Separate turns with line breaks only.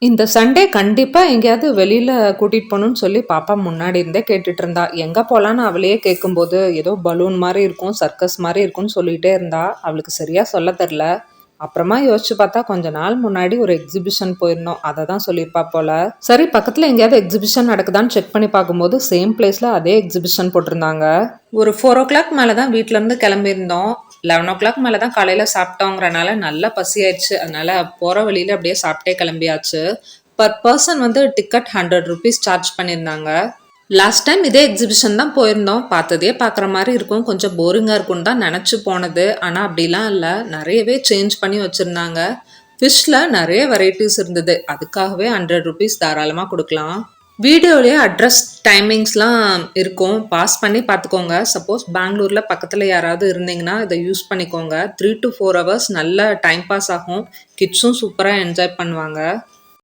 இந்த சண்டே கண்டிப்பா எங்கேயாவது வெளியில கூட்டிட்டு போணும்னு சொல்லி பாப்பா முன்னாடி இருந்தே கேட்டுட்டு இருந்தா. எங்க போலான்னு அவளையே கேட்கும்போது, ஏதோ பலூன் மாரி இருக்கும், சர்க்கஸ் மாரி இருக்கும்னு சொல்லிட்டே இருந்தா. அவளுக்கு சரியா சொல்ல தெரியல. அப்புறமா யோசிச்சு பார்த்தா கொஞ்ச நாள் முன்னாடி ஒரு எக்ஸிபிஷன் போயிருந்தோம். அத தான் சொல்லியிருப்பா போல. சரி பக்கத்துல எங்கேயாவது எக்ஸிபிஷன் நடக்குதான்னு செக் பண்ணி பார்க்கும்போது, சேம் பிளேஸ்ல அதே எக்ஸிபிஷன் போட்டிருந்தாங்க. ஒரு 4:00 மேல தான் வீட்ல இருந்து கிளம்பியிருந்தோம். 11:00 மேல தான் காலையில சாப்பிட்டோங்கிறனால நல்லா பசி ஆயிடுச்சு. அதனால போற வழியில அப்படியே சாப்பிட்டே கிளம்பியாச்சு. பர் பர்சன் வந்து டிக்கெட் ₹100 சார்ஜ் பண்ணியிருந்தாங்க. லாஸ்ட் டைம் இதே எக்ஸிபிஷன் தான் போயிருந்தோம். பார்த்ததே பார்க்குற மாரி இருக்கும். கொஞ்சம் போரிங்கா இருக்கும்னு தான் நெனச்சு போனது. ஆனா அப்படிலாம் இல்ல. நெறையவே சேஞ்ச் பண்ணி வச்சிருந்தாங்க. ஃபிஷ்ல நெறைய வெரைட்டிஸ் இருந்தது. அதுக்காகவே ₹100 தாராளமா குடுக்கலாம். வீடியோலயே அட்ரஸ், டைமிங்ஸ்லாம் இருக்கும். பாஸ் பண்ணி பார்த்துக்கோங்க. சப்போஸ் பெங்களூர்ல பக்கத்துல யாராவது இருந்தீங்கன்னா, இத யூஸ் பண்ணிக்கோங்க. 3 to 4 ஹவர்ஸ் நல்ல டைம் பாஸ் ஆகும். கிட்ஸும் சூப்பரா என்ஜாய் பண்ணுவாங்க.